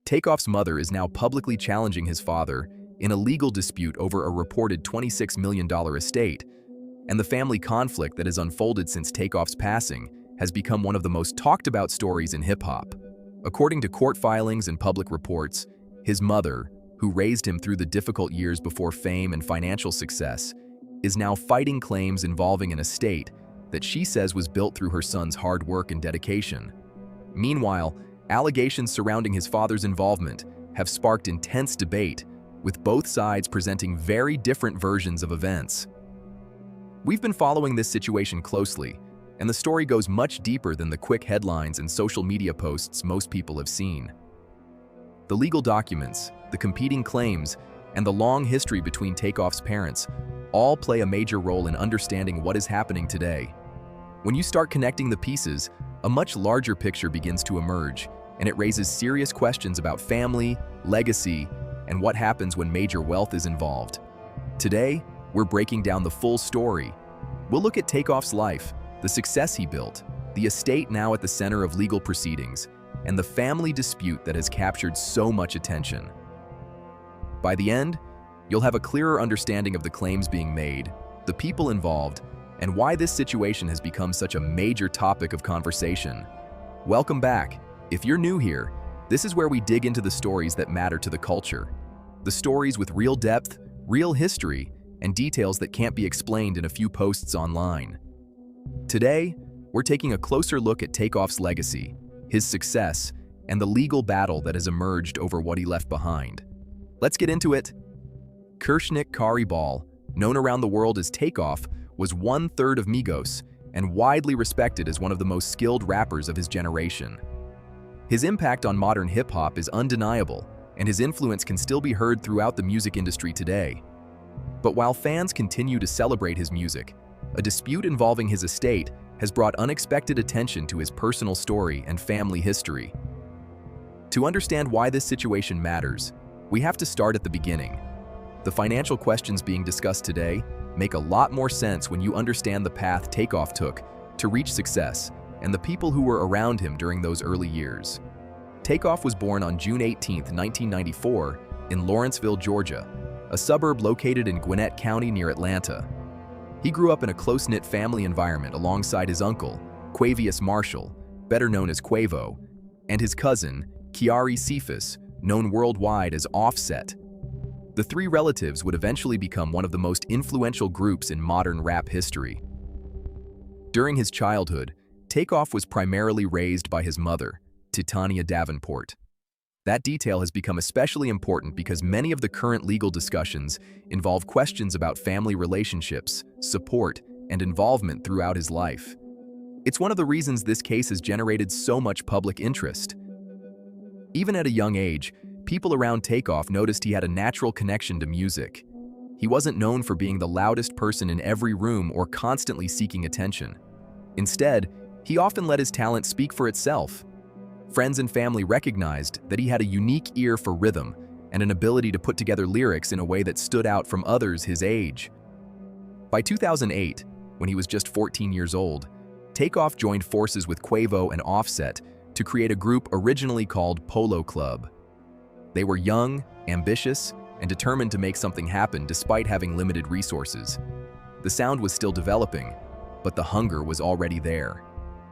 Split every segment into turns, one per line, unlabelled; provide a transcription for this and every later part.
Takeoff's mother is now publicly challenging his father in a legal dispute over a reported $26 million estate, and the family conflict that has unfolded since Takeoff's passing has become one of the most talked about stories in hip-hop. According to court filings and public reports, his mother, who raised him through the difficult years before fame and financial success, is now fighting claims involving an estate that she says was built through her son's hard work and dedication. Meanwhile, allegations surrounding his father's involvement have sparked intense debate, with both sides presenting very different versions of events. We've been following this situation closely, and the story goes much deeper than the quick headlines and social media posts most people have seen. The legal documents, the competing claims, and the long history between Takeoff's parents all play a major role in understanding what is happening today. When you start connecting the pieces, a much larger picture begins to emerge, and it raises serious questions about family, legacy, and what happens when major wealth is involved. Today, we're breaking down the full story. We'll look at Takeoff's life, the success he built, the estate now at the center of legal proceedings, and the family dispute that has captured so much attention. By the end, you'll have a clearer understanding of the claims being made, the people involved, and why this situation has become such a major topic of conversation. Welcome back. If you're new here, this is where we dig into the stories that matter to the culture. The stories with real depth, real history, and details that can't be explained in a few posts online. Today, we're taking a closer look at Takeoff's legacy, his success, and the legal battle that has emerged over what he left behind. Let's get into it. Kershnik Karibal, known around the world as Takeoff, was one-third of Migos and widely respected as one of the most skilled rappers of his generation. His impact on modern hip-hop is undeniable, and his influence can still be heard throughout the music industry today. But while fans continue to celebrate his music, a dispute involving his estate has brought unexpected attention to his personal story and family history. To understand why this situation matters, we have to start at the beginning. The financial questions being discussed today make a lot more sense when you understand the path Takeoff took to reach success and the people who were around him during those early years. Takeoff was born on June 18, 1994, in Lawrenceville, Georgia, a suburb located in Gwinnett County near Atlanta. He grew up in a close-knit family environment alongside his uncle, Quavius Marshall, better known as Quavo, and his cousin, Kiari Cephas, known worldwide as Offset. The three relatives would eventually become one of the most influential groups in modern rap history. During his childhood, Takeoff was primarily raised by his mother, Titania Davenport. That detail has become especially important because many of the current legal discussions involve questions about family relationships, support, and involvement throughout his life. It's one of the reasons this case has generated so much public interest. Even at a young age, people around Takeoff noticed he had a natural connection to music. He wasn't known for being the loudest person in every room or constantly seeking attention. Instead, he often let his talent speak for itself. Friends and family recognized that he had a unique ear for rhythm and an ability to put together lyrics in a way that stood out from others his age. By 2008, when he was just 14 years old, Takeoff joined forces with Quavo and Offset to create a group originally called Polo Club. They were young, ambitious, and determined to make something happen despite having limited resources. The sound was still developing, but the hunger was already there.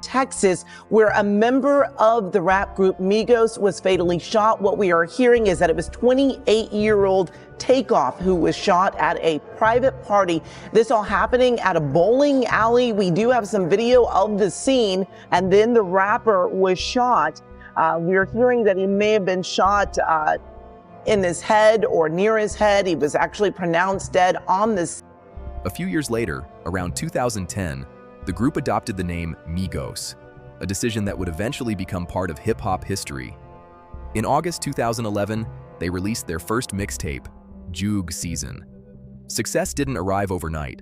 Texas, where a member of the rap group Migos was fatally shot. What we are hearing is that it was 28-year-old Takeoff who was shot at a private party. This all happening at a bowling alley. We do have some video of the scene, and then the rapper was shot. We're hearing that he may have been shot in his head or near his head. He was actually pronounced dead on this.
A few years later, around 2010, the group adopted the name Migos, a decision that would eventually become part of hip-hop history. In August 2011, they released their first mixtape, Juug Season. Success didn't arrive overnight.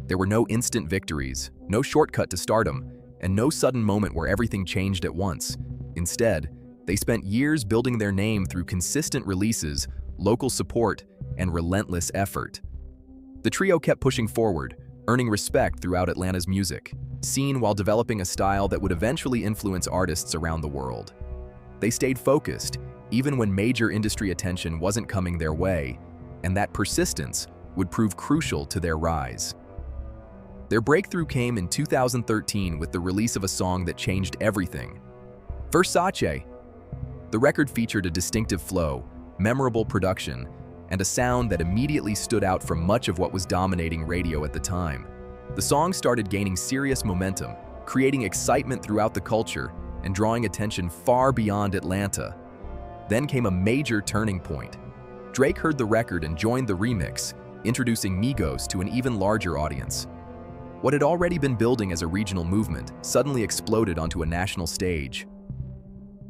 There were no instant victories, no shortcut to stardom, and no sudden moment where everything changed at once. Instead, they spent years building their name through consistent releases, local support, and relentless effort. The trio kept pushing forward, earning respect throughout Atlanta's music scene while developing a style that would eventually influence artists around the world. They stayed focused, even when major industry attention wasn't coming their way, and that persistence would prove crucial to their rise. Their breakthrough came in 2013 with the release of a song that changed everything. Versace. The record featured a distinctive flow, memorable production, and a sound that immediately stood out from much of what was dominating radio at the time. The song started gaining serious momentum, creating excitement throughout the culture and drawing attention far beyond Atlanta. Then came a major turning point. Drake heard the record and joined the remix, introducing Migos to an even larger audience. What had already been building as a regional movement suddenly exploded onto a national stage.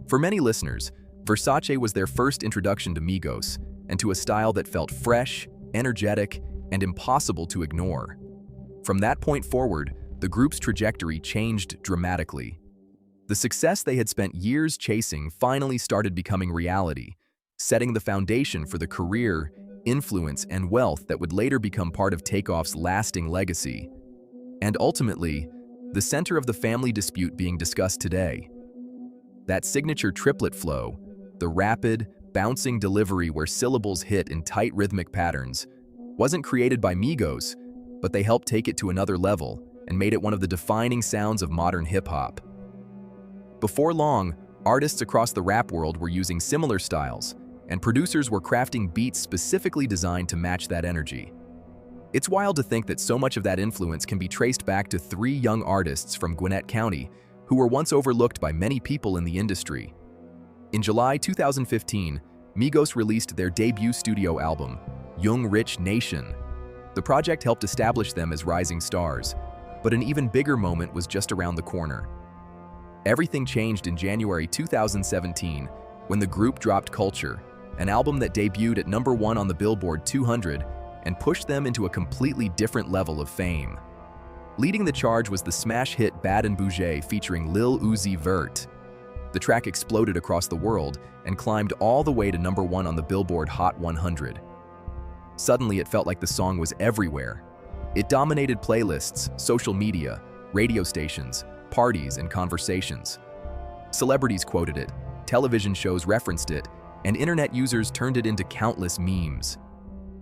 For many listeners, Versace was their first introduction to Migos and to a style that felt fresh, energetic, and impossible to ignore. From that point forward, the group's trajectory changed dramatically. The success they had spent years chasing finally started becoming reality, setting the foundation for the career, influence, and wealth that would later become part of Takeoff's lasting legacy. And ultimately, the center of the family dispute being discussed today. That signature triplet flow, the rapid, bouncing delivery where syllables hit in tight rhythmic patterns, wasn't created by Migos, but they helped take it to another level and made it one of the defining sounds of modern hip-hop. Before long, artists across the rap world were using similar styles, and producers were crafting beats specifically designed to match that energy. It's wild to think that so much of that influence can be traced back to three young artists from Gwinnett County who were once overlooked by many people in the industry. In July 2015, Migos released their debut studio album, Young Rich Nation. The project helped establish them as rising stars, but an even bigger moment was just around the corner. Everything changed in January 2017 when the group dropped Culture, an album that debuted at #1 on the Billboard 200 and pushed them into a completely different level of fame. Leading the charge was the smash hit Bad and Boujee featuring Lil Uzi Vert. The track exploded across the world and climbed all the way to #1 on the Billboard Hot 100. Suddenly, it felt like the song was everywhere. It dominated playlists, social media, radio stations, parties, and conversations. Celebrities quoted it, television shows referenced it, and internet users turned it into countless memes.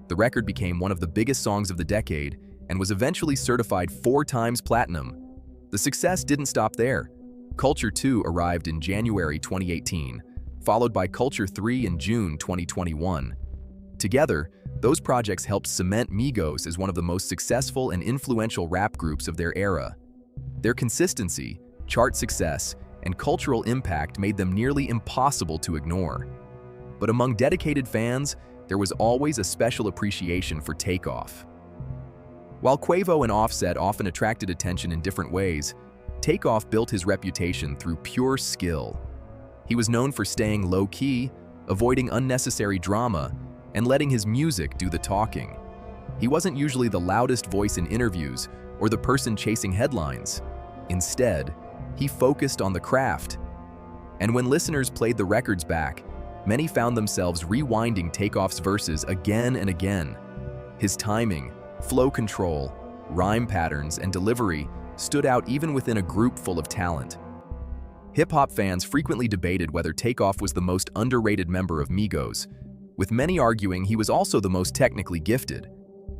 The record became one of the biggest songs of the decade and was eventually certified 4 times platinum. The success didn't stop there. Culture 2 arrived in January 2018, followed by Culture 3 in June 2021. Together, those projects helped cement Migos as one of the most successful and influential rap groups of their era. Their consistency, chart success, and cultural impact made them nearly impossible to ignore. But among dedicated fans, there was always a special appreciation for Takeoff. While Quavo and Offset often attracted attention in different ways, Takeoff built his reputation through pure skill. He was known for staying low-key, avoiding unnecessary drama, and letting his music do the talking. He wasn't usually the loudest voice in interviews or the person chasing headlines. Instead, he focused on the craft. And when listeners played the records back, many found themselves rewinding Takeoff's verses again and again. His timing, flow control, rhyme patterns, and delivery stood out even within a group full of talent. Hip-hop fans frequently debated whether Takeoff was the most underrated member of Migos, with many arguing he was also the most technically gifted.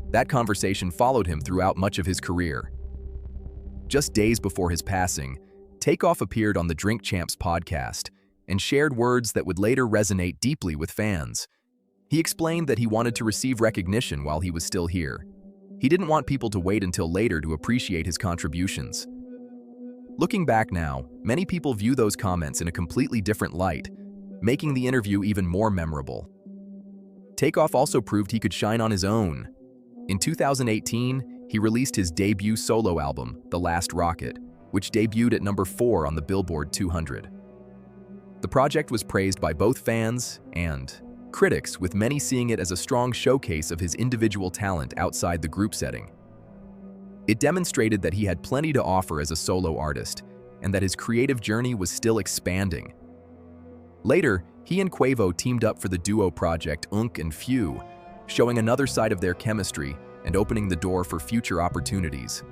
That conversation followed him throughout much of his career. Just days before his passing, Takeoff appeared on the Drink Champs podcast and shared words that would later resonate deeply with fans. He explained that he wanted to receive recognition while he was still here. He didn't want people to wait until later to appreciate his contributions. Looking back now, many people view those comments in a completely different light, making the interview even more memorable. Takeoff also proved he could shine on his own. In 2018, he released his debut solo album, The Last Rocket, which debuted at #4 on the Billboard 200. The project was praised by both fans and critics, with many seeing it as a strong showcase of his individual talent outside the group setting. It demonstrated that he had plenty to offer as a solo artist, and that his creative journey was still expanding. Later, he and Quavo teamed up for the duo project Unk and Few, showing another side of their chemistry and opening the door for future opportunities.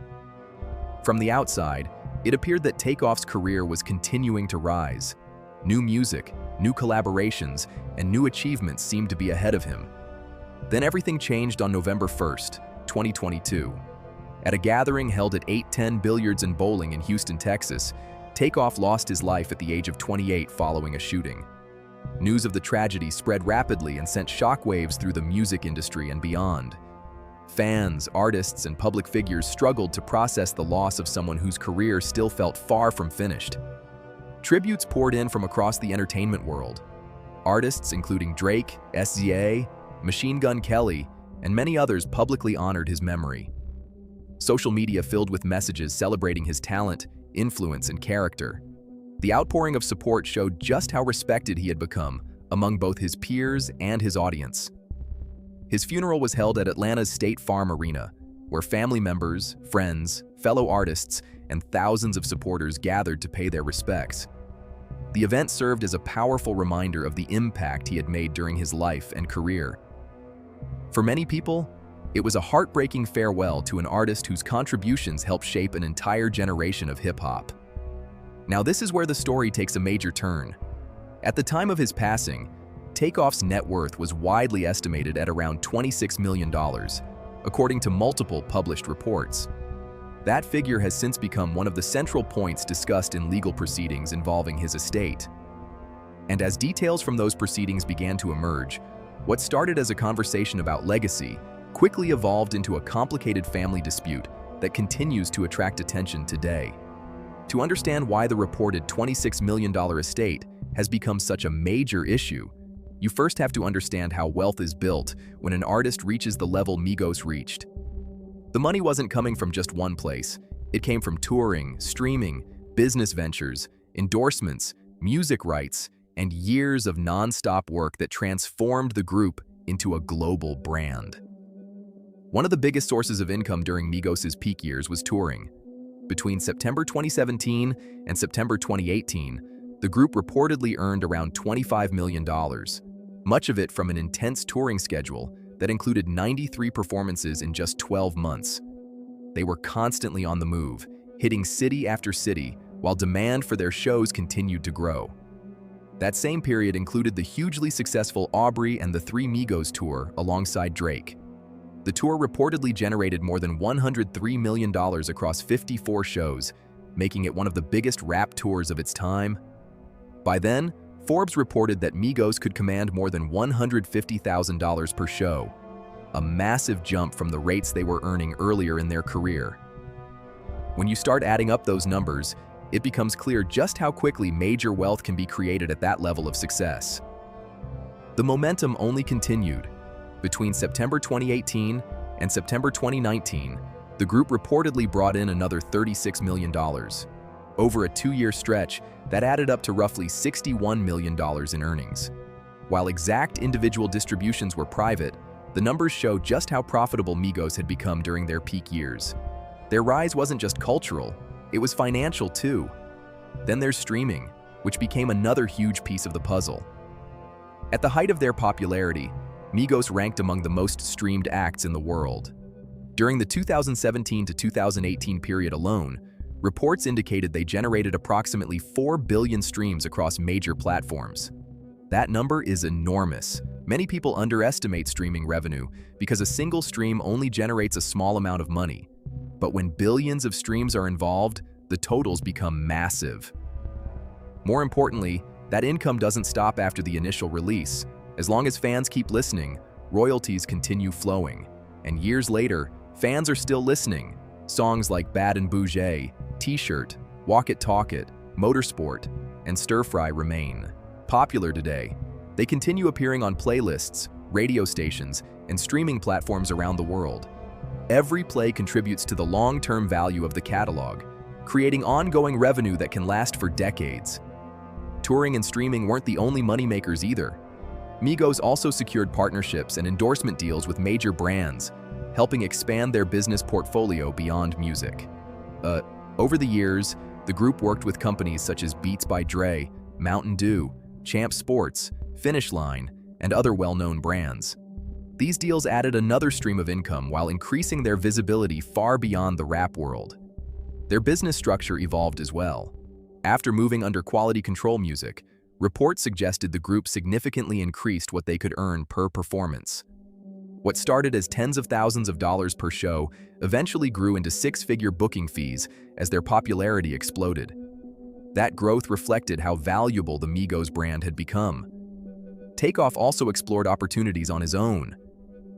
From the outside, it appeared that Takeoff's career was continuing to rise. New music, new collaborations, and new achievements seemed to be ahead of him. Then everything changed on November 1st, 2022. At a gathering held at 810 Billiards and Bowling in Houston, Texas, Takeoff lost his life at the age of 28 following a shooting. News of the tragedy spread rapidly and sent shockwaves through the music industry and beyond. Fans, artists, and public figures struggled to process the loss of someone whose career still felt far from finished. Tributes poured in from across the entertainment world. Artists including Drake, SZA, Machine Gun Kelly, and many others publicly honored his memory. Social media filled with messages celebrating his talent, influence, and character. The outpouring of support showed just how respected he had become among both his peers and his audience. His funeral was held at Atlanta's State Farm Arena, where family members, friends, fellow artists, and thousands of supporters gathered to pay their respects. The event served as a powerful reminder of the impact he had made during his life and career. For many people, it was a heartbreaking farewell to an artist whose contributions helped shape an entire generation of hip-hop. Now this is where the story takes a major turn. At the time of his passing, Takeoff's net worth was widely estimated at around $26 million, according to multiple published reports. That figure has since become one of the central points discussed in legal proceedings involving his estate. And as details from those proceedings began to emerge, what started as a conversation about legacy quickly evolved into a complicated family dispute that continues to attract attention today. To understand why the reported $26 million estate has become such a major issue, you first have to understand how wealth is built when an artist reaches the level Migos reached. The money wasn't coming from just one place. It came from touring, streaming, business ventures, endorsements, music rights, and years of non-stop work that transformed the group into a global brand. One of the biggest sources of income during Migos' peak years was touring. Between September 2017 and September 2018, the group reportedly earned around $25 million, much of it from an intense touring schedule that included 93 performances in just 12 months. They were constantly on the move, hitting city after city, while demand for their shows continued to grow. That same period included the hugely successful Aubrey and the Three Migos tour alongside Drake. The tour reportedly generated more than $103 million across 54 shows, making it one of the biggest rap tours of its time. By then, Forbes reported that Migos could command more than $150,000 per show, a massive jump from the rates they were earning earlier in their career. When you start adding up those numbers, it becomes clear just how quickly major wealth can be created at that level of success. The momentum only continued. Between September 2018 and September 2019, the group reportedly brought in another $36 million. Over a 2-year stretch, that added up to roughly $61 million in earnings. While exact individual distributions were private, the numbers show just how profitable Migos had become during their peak years. Their rise wasn't just cultural, it was financial too. Then there's streaming, which became another huge piece of the puzzle. At the height of their popularity, Migos ranked among the most streamed acts in the world. During the 2017 to 2018 period alone, reports indicated they generated approximately 4 billion streams across major platforms. That number is enormous. Many people underestimate streaming revenue because a single stream only generates a small amount of money. But when billions of streams are involved, the totals become massive. More importantly, that income doesn't stop after the initial release. As long as fans keep listening, royalties continue flowing. And years later, fans are still listening. Songs like Bad and Boujee, T-Shirt, Walk It Talk It, Motorsport, and Stir Fry remain popular today. They continue appearing on playlists, radio stations, and streaming platforms around the world. Every play contributes to the long-term value of the catalog, creating ongoing revenue that can last for decades. Touring and streaming weren't the only moneymakers either. Migos also secured partnerships and endorsement deals with major brands, helping expand their business portfolio beyond music. Over the years, the group worked with companies such as Beats by Dre, Mountain Dew, Champ Sports, Finish Line, and other well-known brands. These deals added another stream of income while increasing their visibility far beyond the rap world. Their business structure evolved as well. After moving under Quality Control Music, Reports suggested the group significantly increased what they could earn per performance. What started as tens of thousands of dollars per show eventually grew into six-figure booking fees as their popularity exploded. That growth reflected how valuable the Migos brand had become. Takeoff also explored opportunities on his own.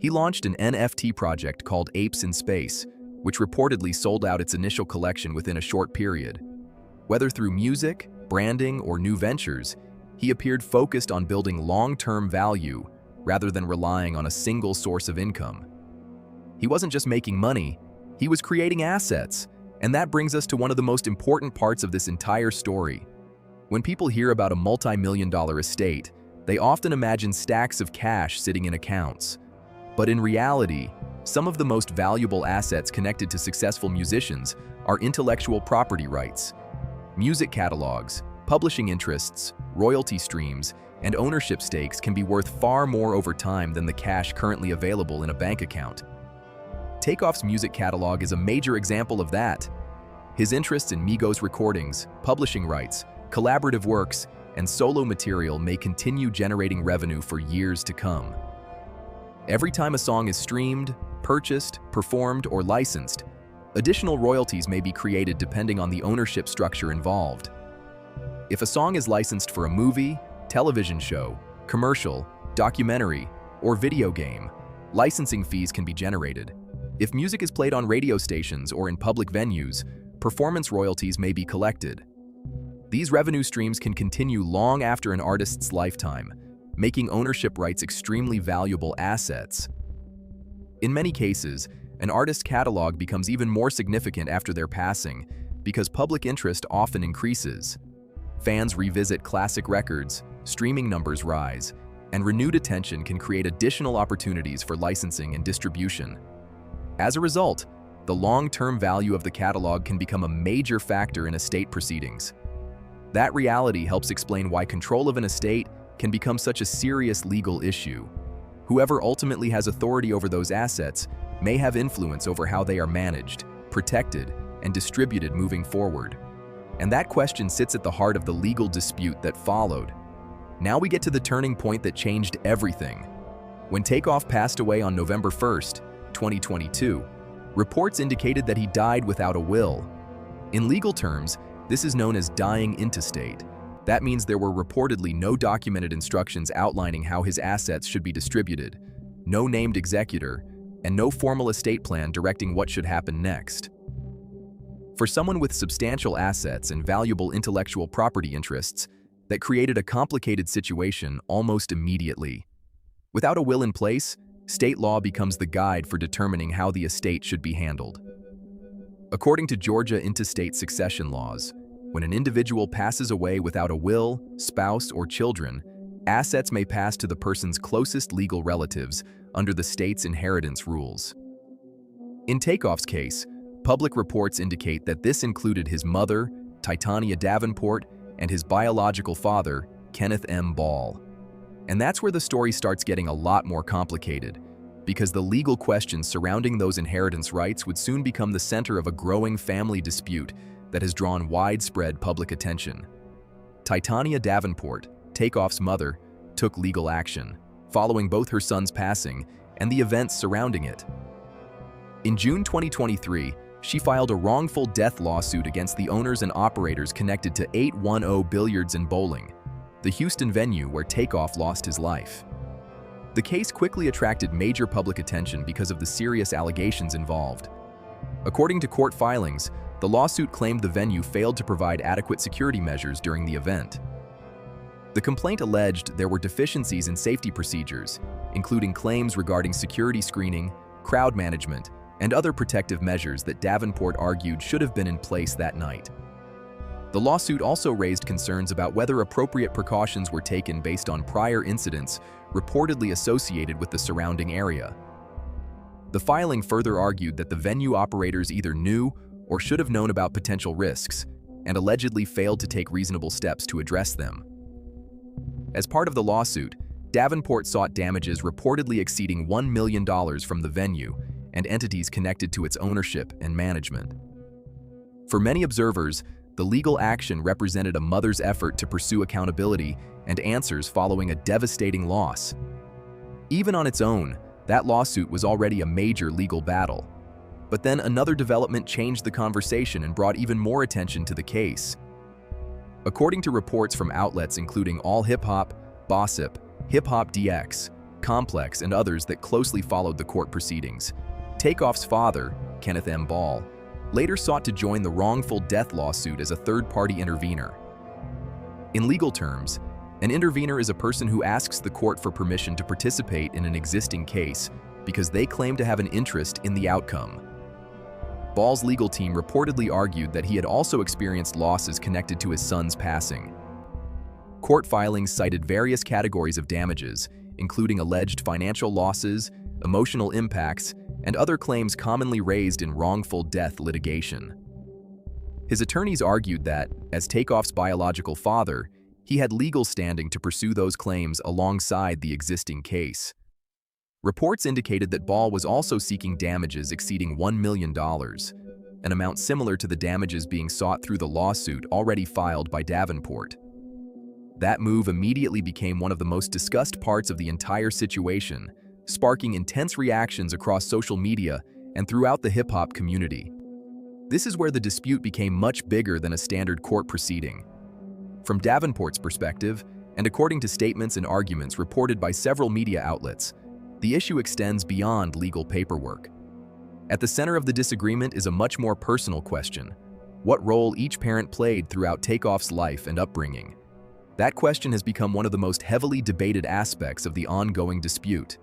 He launched an NFT project called Apes in Space, which reportedly sold out its initial collection within a short period. Whether through music, branding, or new ventures, he appeared focused on building long-term value rather than relying on a single source of income. He wasn't just making money, he was creating assets, and that brings us to one of the most important parts of this entire story. When people hear about a multi-million-dollar estate, they often imagine stacks of cash sitting in accounts. But in reality, some of the most valuable assets connected to successful musicians are intellectual property rights. Music catalogs, publishing interests, royalty streams, and ownership stakes can be worth far more over time than the cash currently available in a bank account. Takeoff's music catalog is a major example of that. His interests in Migos recordings, publishing rights, collaborative works, and solo material may continue generating revenue for years to come. Every time a song is streamed, purchased, performed, or licensed, additional royalties may be created depending on the ownership structure involved. If a song is licensed for a movie, television show, commercial, documentary, or video game, licensing fees can be generated. If music is played on radio stations or in public venues, performance royalties may be collected. These revenue streams can continue long after an artist's lifetime, making ownership rights extremely valuable assets. In many cases, an artist's catalog becomes even more significant after their passing because public interest often increases. Fans revisit classic records, streaming numbers rise, and renewed attention can create additional opportunities for licensing and distribution. As a result, the long-term value of the catalog can become a major factor in estate proceedings. That reality helps explain why control of an estate can become such a serious legal issue. Whoever ultimately has authority over those assets may have influence over how they are managed, protected, and distributed moving forward. And that question sits at the heart of the legal dispute that followed. Now we get to the turning point that changed everything. When Takeoff passed away on November 1st, 2022, reports indicated that he died without a will. In legal terms, this is known as dying intestate. That means there were reportedly no documented instructions outlining how his assets should be distributed, no named executor, and no formal estate plan directing what should happen next. For someone with substantial assets and valuable intellectual property interests, that created a complicated situation almost immediately. Without a will in place, state law becomes the guide for determining how the estate should be handled. According to Georgia intestate succession laws, when an individual passes away without a will, spouse, or children, assets may pass to the person's closest legal relatives under the state's inheritance rules. In Takeoff's case, public reports indicate that this included his mother, Titania Davenport, and his biological father, Kenneth M. Ball. And that's where the story starts getting a lot more complicated, because the legal questions surrounding those inheritance rights would soon become the center of a growing family dispute that has drawn widespread public attention. Titania Davenport, Takeoff's mother, took legal action, following both her son's passing and the events surrounding it. In June 2023, she filed a wrongful death lawsuit against the owners and operators connected to 810 Billiards and Bowling, the Houston venue where Takeoff lost his life. The case quickly attracted major public attention because of the serious allegations involved. According to court filings, the lawsuit claimed the venue failed to provide adequate security measures during the event. The complaint alleged there were deficiencies in safety procedures, including claims regarding security screening, crowd management, and other protective measures that Davenport argued should have been in place that night. The lawsuit also raised concerns about whether appropriate precautions were taken based on prior incidents reportedly associated with the surrounding area. The filing further argued that the venue operators either knew or should have known about potential risks, and allegedly failed to take reasonable steps to address them. As part of the lawsuit, Davenport sought damages reportedly exceeding $1 million from the venue and entities connected to its ownership and management. For many observers, The legal action represented a mother's effort to pursue accountability and answers following a devastating loss. Even on its own, that lawsuit was already a major legal battle. But then another development changed the conversation and brought even more attention to the case. According to reports from outlets including All Hip Hop, Bossip, Hip Hop DX, Complex, and others that closely followed the court proceedings, Takeoff's father, Kenneth M. Ball, later sought to join the wrongful death lawsuit as a third-party intervener. In legal terms, an intervener is a person who asks the court for permission to participate in an existing case because they claim to have an interest in the outcome. Ball's legal team reportedly argued that he had also experienced losses connected to his son's passing. Court filings cited various categories of damages, including alleged financial losses, emotional impacts, and other claims commonly raised in wrongful death litigation. His attorneys argued that, as Takeoff's biological father, he had legal standing to pursue those claims alongside the existing case. Reports indicated that Ball was also seeking damages exceeding $1 million, an amount similar to the damages being sought through the lawsuit already filed by Davenport. That move immediately became one of the most discussed parts of the entire situation, sparking intense reactions across social media and throughout the hip-hop community. This is where the dispute became much bigger than a standard court proceeding. From Davenport's perspective, and according to statements and arguments reported by several media outlets, the issue extends beyond legal paperwork. At the center of the disagreement is a much more personal question: what role each parent played throughout Takeoff's life and upbringing. That question has become one of the most heavily debated aspects of the ongoing dispute.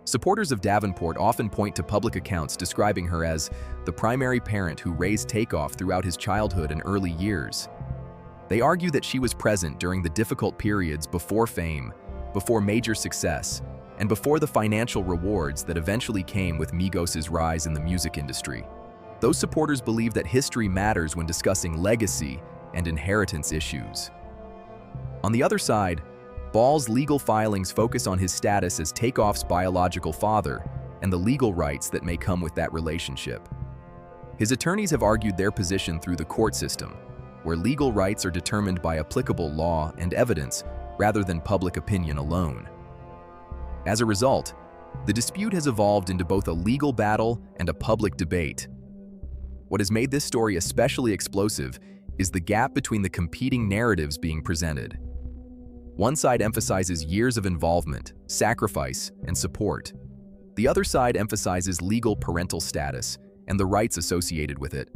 Supporters of Davenport often point to public accounts describing her as the primary parent who raised Takeoff throughout his childhood and early years. They argue that she was present during the difficult periods before fame, before major success, and before the financial rewards that eventually came with Migos' rise in the music industry. Those supporters believe that history matters when discussing legacy and inheritance issues. On the other side, Ball's legal filings focus on his status as Takeoff's biological father and the legal rights that may come with that relationship. His attorneys have argued their position through the court system, where legal rights are determined by applicable law and evidence rather than public opinion alone. As a result, the dispute has evolved into both a legal battle and a public debate. What has made this story especially explosive is the gap between the competing narratives being presented. One side emphasizes years of involvement, sacrifice, and support. The other side emphasizes legal parental status and the rights associated with it.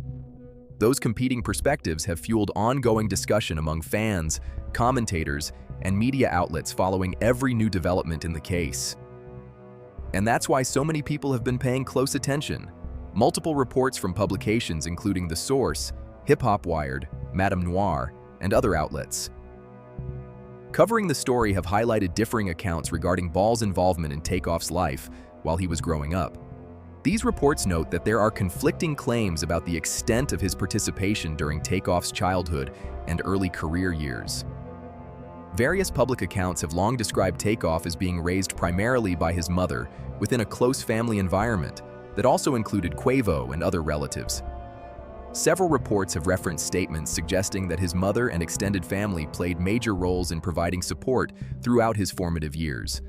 Those competing perspectives have fueled ongoing discussion among fans, commentators, and media outlets following every new development in the case. And that's why so many people have been paying close attention. Multiple reports from publications including The Source, Hip Hop Wired, Madame Noir, and other outlets covering the story have highlighted differing accounts regarding Ball's involvement in Takeoff's life while he was growing up. These reports note that there are conflicting claims about the extent of his participation during Takeoff's childhood and early career years. Various public accounts have long described Takeoff as being raised primarily by his mother within a close family environment that also included Quavo and other relatives. Several reports have referenced statements suggesting that his mother and extended family played major roles in providing support throughout his formative years.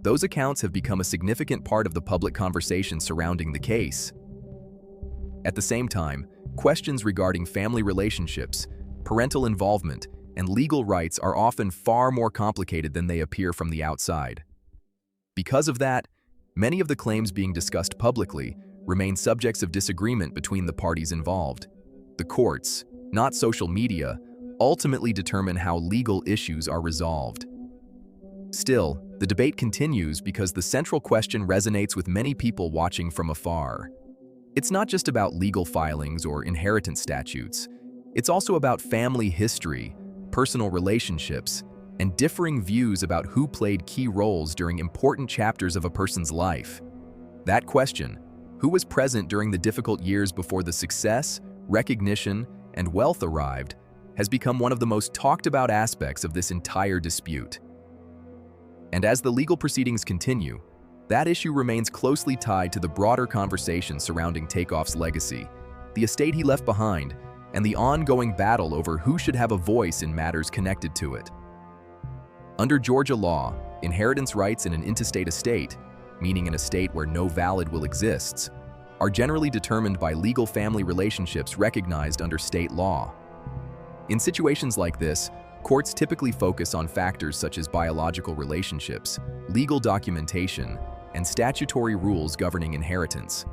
Those accounts have become a significant part of the public conversation surrounding the case. At the same time, questions regarding family relationships, parental involvement, and legal rights are often far more complicated than they appear from the outside. Because of that, many of the claims being discussed publicly remain subjects of disagreement between the parties involved. The courts, not social media, ultimately determine how legal issues are resolved. Still, the debate continues because the central question resonates with many people watching from afar. It's not just about legal filings or inheritance statutes. It's also about family history, personal relationships, and differing views about who played key roles during important chapters of a person's life. That question, who was present during the difficult years before the success, recognition, and wealth arrived, has become one of the most talked about aspects of this entire dispute. And as the legal proceedings continue, that issue remains closely tied to the broader conversation surrounding Takeoff's legacy, the estate he left behind, and the ongoing battle over who should have a voice in matters connected to it. Under Georgia law, inheritance rights in an intestate estate, meaning an estate where no valid will exists, are generally determined by legal family relationships recognized under state law. In situations like this, courts typically focus on factors such as biological relationships, legal documentation, and statutory rules governing inheritance.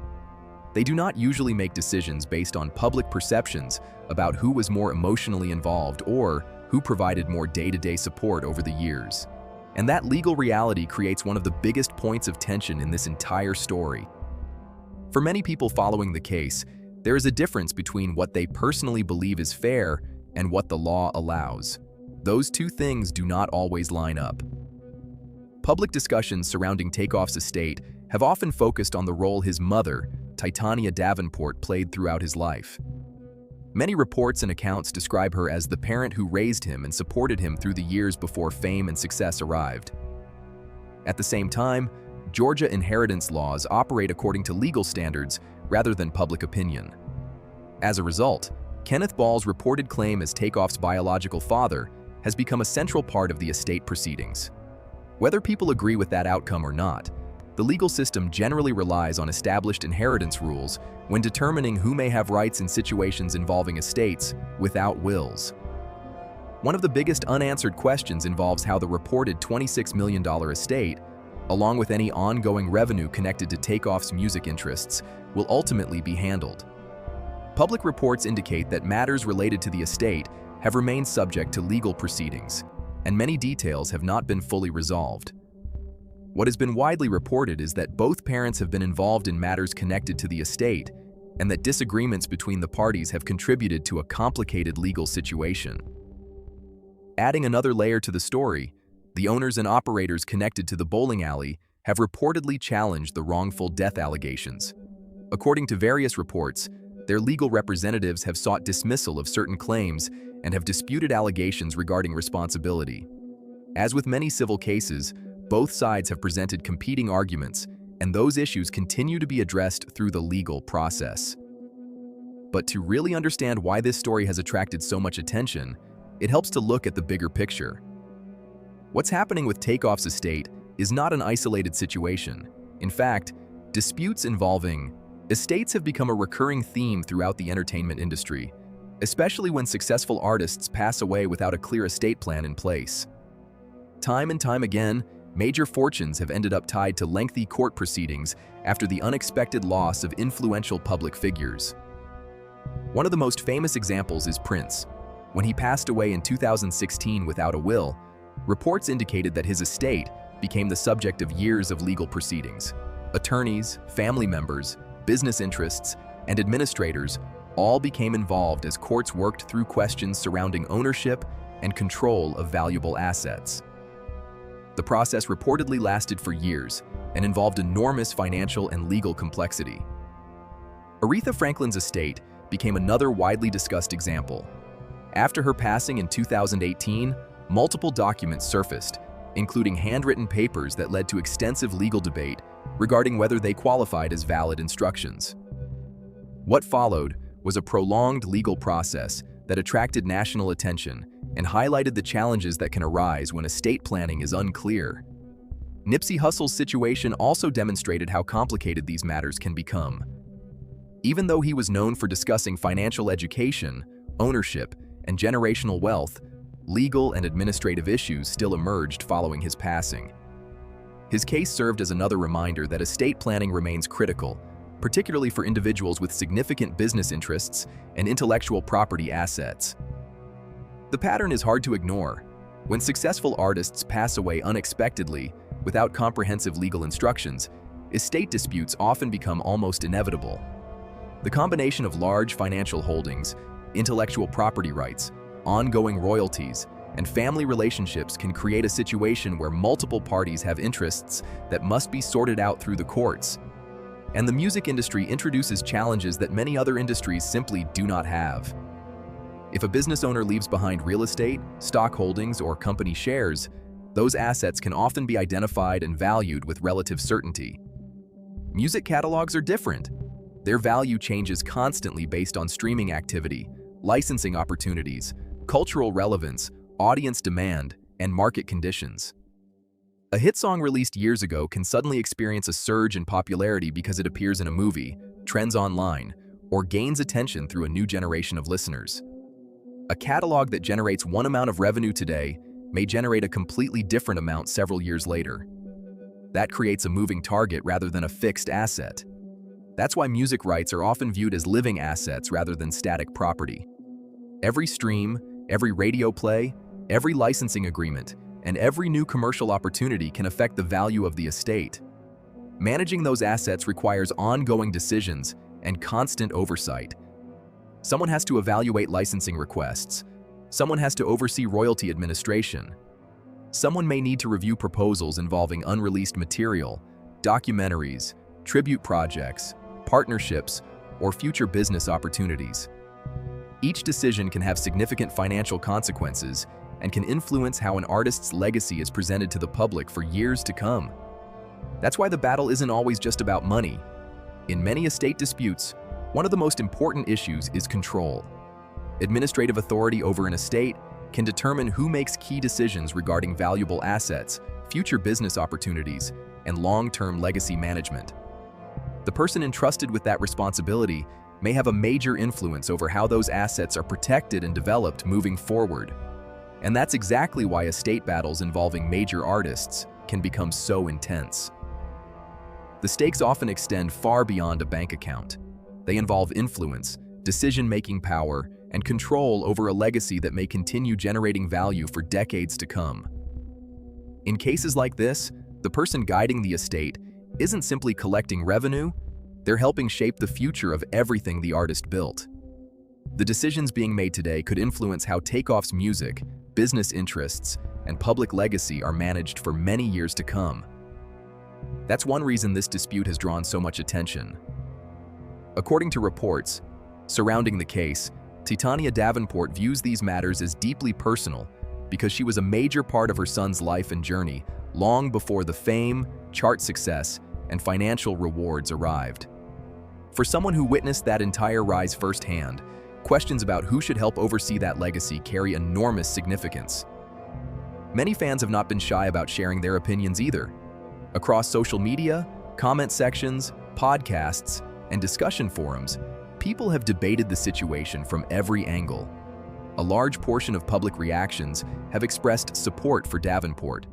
They do not usually make decisions based on public perceptions about who was more emotionally involved or who provided more day-to-day support over the years. And that legal reality creates one of the biggest points of tension in this entire story. For many people following the case, there is a difference between what they personally believe is fair and what the law allows. Those two things do not always line up. Public discussions surrounding Takeoff's estate have often focused on the role his mother, Titania Davenport, played throughout his life. Many reports and accounts describe her as the parent who raised him and supported him through the years before fame and success arrived. At the same time, Georgia inheritance laws operate according to legal standards rather than public opinion. As a result, Kenneth Ball's reported claim as Takeoff's biological father has become a central part of the estate proceedings. Whether people agree with that outcome or not, the legal system generally relies on established inheritance rules when determining who may have rights in situations involving estates without wills. One of the biggest unanswered questions involves how the reported $26 million estate, along with any ongoing revenue connected to Takeoff's music interests, will ultimately be handled. Public reports indicate that matters related to the estate have remained subject to legal proceedings, and many details have not been fully resolved. What has been widely reported is that both parents have been involved in matters connected to the estate, and that disagreements between the parties have contributed to a complicated legal situation. Adding another layer to the story, the owners and operators connected to the bowling alley have reportedly challenged the wrongful death allegations. According to various reports, their legal representatives have sought dismissal of certain claims and have disputed allegations regarding responsibility. As with many civil cases, both sides have presented competing arguments, and those issues continue to be addressed through the legal process. But to really understand why this story has attracted so much attention, it helps to look at the bigger picture. What's happening with Takeoff's estate is not an isolated situation. In fact, disputes involving estates have become a recurring theme throughout the entertainment industry, especially when successful artists pass away without a clear estate plan in place. Time and time again, major fortunes have ended up tied to lengthy court proceedings after the unexpected loss of influential public figures. One of the most famous examples is Prince. When he passed away in 2016 without a will, reports indicated that his estate became the subject of years of legal proceedings. Attorneys, family members, business interests, and administrators all became involved as courts worked through questions surrounding ownership and control of valuable assets. The process reportedly lasted for years and involved enormous financial and legal complexity. Aretha Franklin's estate became another widely discussed example. After her passing in 2018, multiple documents surfaced, including handwritten papers that led to extensive legal debate regarding whether they qualified as valid instructions. What followed was a prolonged legal process that attracted national attention and highlighted the challenges that can arise when estate planning is unclear. Nipsey Hussle's situation also demonstrated how complicated these matters can become. Even though he was known for discussing financial education, ownership, and generational wealth, legal and administrative issues still emerged following his passing. His case served as another reminder that estate planning remains critical, particularly for individuals with significant business interests and intellectual property assets. The pattern is hard to ignore. When successful artists pass away unexpectedly, without comprehensive legal instructions, estate disputes often become almost inevitable. The combination of large financial holdings, intellectual property rights, ongoing royalties, and family relationships can create a situation where multiple parties have interests that must be sorted out through the courts. And the music industry introduces challenges that many other industries simply do not have. If a business owner leaves behind real estate, stock holdings, or company shares, those assets can often be identified and valued with relative certainty. Music catalogs are different. Their value changes constantly based on streaming activity, licensing opportunities, cultural relevance, audience demand, and market conditions. A hit song released years ago can suddenly experience a surge in popularity because it appears in a movie, trends online, or gains attention through a new generation of listeners. A catalog that generates one amount of revenue today may generate a completely different amount several years later. That creates a moving target rather than a fixed asset. That's why music rights are often viewed as living assets rather than static property. Every stream, every radio play, every licensing agreement, and every new commercial opportunity can affect the value of the estate. Managing those assets requires ongoing decisions and constant oversight. Someone has to evaluate licensing requests. Someone has to oversee royalty administration. Someone may need to review proposals involving unreleased material, documentaries, tribute projects, partnerships, or future business opportunities. Each decision can have significant financial consequences and can influence how an artist's legacy is presented to the public for years to come. That's why the battle isn't always just about money. In many estate disputes, one of the most important issues is control. Administrative authority over an estate can determine who makes key decisions regarding valuable assets, future business opportunities, and long-term legacy management. The person entrusted with that responsibility may have a major influence over how those assets are protected and developed moving forward. And that's exactly why estate battles involving major artists can become so intense. The stakes often extend far beyond a bank account. They involve influence, decision-making power, and control over a legacy that may continue generating value for decades to come. In cases like this, the person guiding the estate isn't simply collecting revenue, they're helping shape the future of everything the artist built. The decisions being made today could influence how Takeoff's music, business interests, and public legacy are managed for many years to come. That's one reason this dispute has drawn so much attention. According to reports surrounding the case, Titania Davenport views these matters as deeply personal because she was a major part of her son's life and journey long before the fame, chart success, and financial rewards arrived. For someone who witnessed that entire rise firsthand, questions about who should help oversee that legacy carry enormous significance. Many fans have not been shy about sharing their opinions either. Across social media, comment sections, podcasts, and discussion forums, people have debated the situation from every angle. A large portion of public reactions have expressed support for Davenport,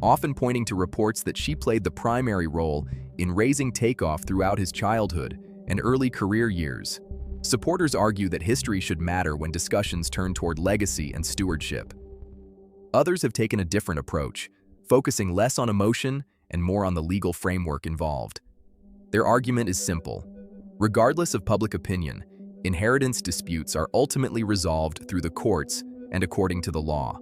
often pointing to reports that she played the primary role in raising Takeoff throughout his childhood and early career years. Supporters argue that history should matter when discussions turn toward legacy and stewardship. Others have taken a different approach, focusing less on emotion and more on the legal framework involved. Their argument is simple. Regardless of public opinion, inheritance disputes are ultimately resolved through the courts and according to the law.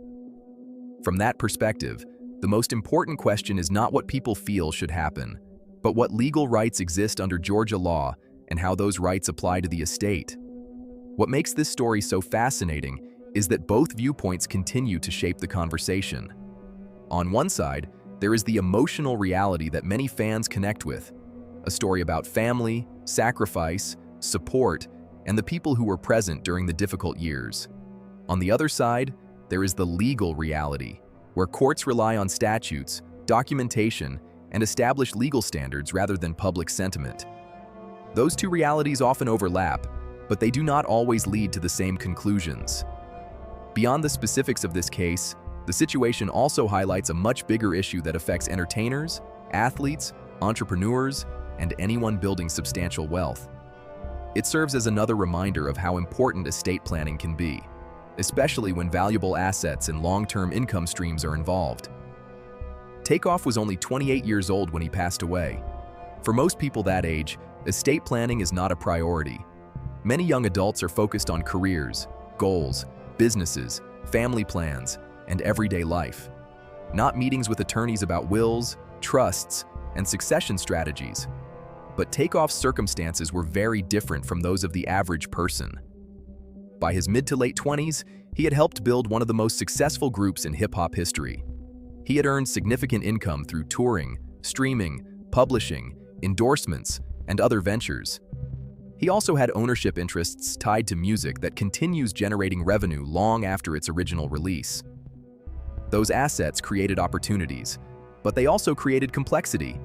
From that perspective, the most important question is not what people feel should happen, but what legal rights exist under Georgia law and how those rights apply to the estate. What makes this story so fascinating is that both viewpoints continue to shape the conversation. On one side, there is the emotional reality that many fans connect with, a story about family, sacrifice, support, and the people who were present during the difficult years. On the other side, there is the legal reality, where courts rely on statutes, documentation, and established legal standards rather than public sentiment. Those two realities often overlap, but they do not always lead to the same conclusions. Beyond the specifics of this case, the situation also highlights a much bigger issue that affects entertainers, athletes, entrepreneurs, and anyone building substantial wealth. It serves as another reminder of how important estate planning can be, especially when valuable assets and long-term income streams are involved. Takeoff was only 28 years old when he passed away. For most people that age, estate planning is not a priority. Many young adults are focused on careers, goals, businesses, family plans, and everyday life, not meetings with attorneys about wills, trusts, and succession strategies. But Takeoff's circumstances were very different from those of the average person. By his mid to late 20s, he had helped build one of the most successful groups in hip-hop history. He had earned significant income through touring, streaming, publishing, endorsements, and other ventures. He also had ownership interests tied to music that continues generating revenue long after its original release. Those assets created opportunities, but they also created complexity.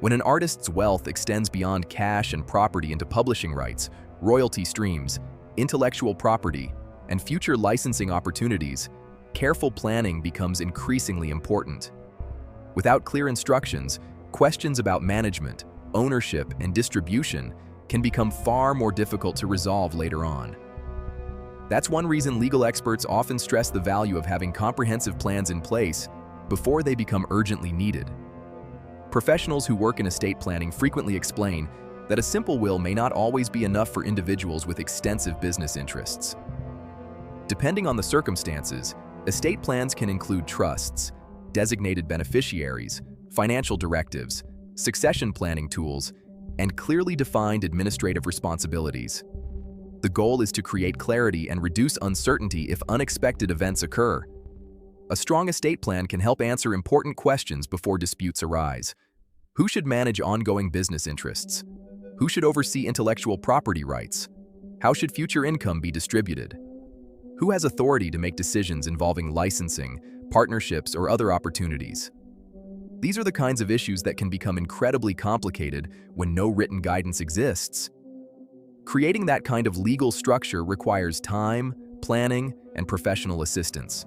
When an artist's wealth extends beyond cash and property into publishing rights, royalty streams, intellectual property, and future licensing opportunities, careful planning becomes increasingly important. Without clear instructions, questions about management, ownership, and distribution can become far more difficult to resolve later on. That's one reason legal experts often stress the value of having comprehensive plans in place before they become urgently needed. Professionals who work in estate planning frequently explain that a simple will may not always be enough for individuals with extensive business interests. Depending on the circumstances, estate plans can include trusts, designated beneficiaries, financial directives, succession planning tools, and clearly defined administrative responsibilities. The goal is to create clarity and reduce uncertainty if unexpected events occur. A strong estate plan can help answer important questions before disputes arise. Who should manage ongoing business interests? Who should oversee intellectual property rights? How should future income be distributed? Who has authority to make decisions involving licensing, partnerships, or other opportunities? These are the kinds of issues that can become incredibly complicated when no written guidance exists. Creating that kind of legal structure requires time, planning, and professional assistance.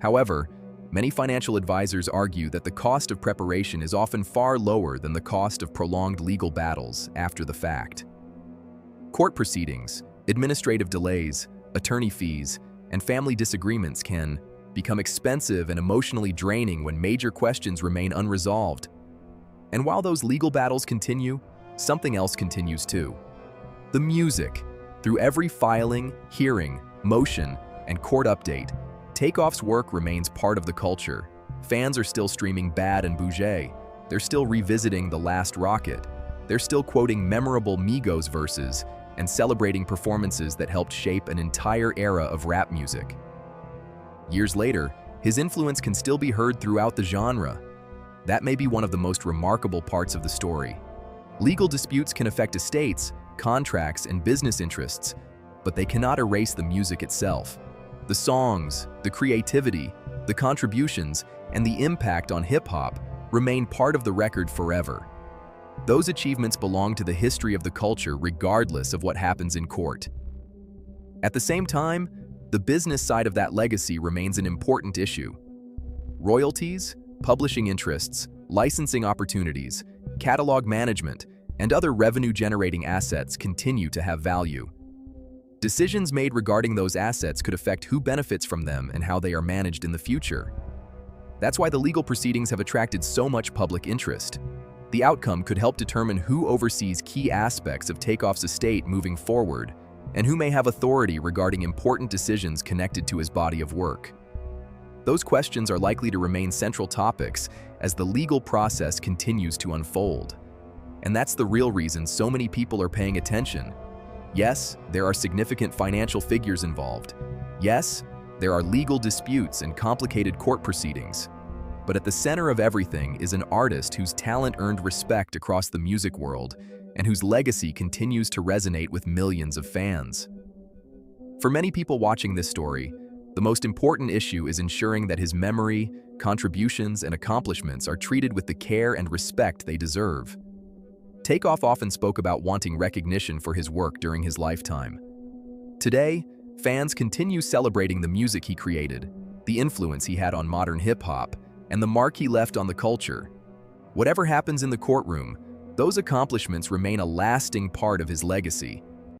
However, many financial advisors argue that the cost of preparation is often far lower than the cost of prolonged legal battles after the fact. Court proceedings, administrative delays, attorney fees, and family disagreements can become expensive and emotionally draining when major questions remain unresolved. And while those legal battles continue, something else continues too. The music. Through every filing, hearing, motion, and court update, Takeoff's work remains part of the culture. Fans are still streaming Bad and Bougie. They're still revisiting The Last Rocket. They're still quoting memorable Migos verses and celebrating performances that helped shape an entire era of rap music. Years later, his influence can still be heard throughout the genre. That may be one of the most remarkable parts of the story. Legal disputes can affect estates, contracts, and business interests, but they cannot erase the music itself. The songs, the creativity, the contributions, and the impact on hip-hop remain part of the record forever. Those achievements belong to the history of the culture regardless of what happens in court. At the same time, the business side of that legacy remains an important issue. Royalties, publishing interests, licensing opportunities, catalog management, and other revenue-generating assets continue to have value. Decisions made regarding those assets could affect who benefits from them and how they are managed in the future. That's why the legal proceedings have attracted so much public interest. The outcome could help determine who oversees key aspects of Takeoff's estate moving forward, and who may have authority regarding important decisions connected to his body of work. Those questions are likely to remain central topics as the legal process continues to unfold. And that's the real reason so many people are paying attention. Yes, there are significant financial figures involved. Yes, there are legal disputes and complicated court proceedings. But at the center of everything is an artist whose talent earned respect across the music world and whose legacy continues to resonate with millions of fans. For many people watching this story, the most important issue is ensuring that his memory, contributions, and accomplishments are treated with the care and respect they deserve. Takeoff often spoke about wanting recognition for his work during his lifetime. Today, fans continue celebrating the music he created, the influence he had on modern hip-hop, and the mark he left on the culture. Whatever happens in the courtroom, those accomplishments remain a lasting part of his legacy,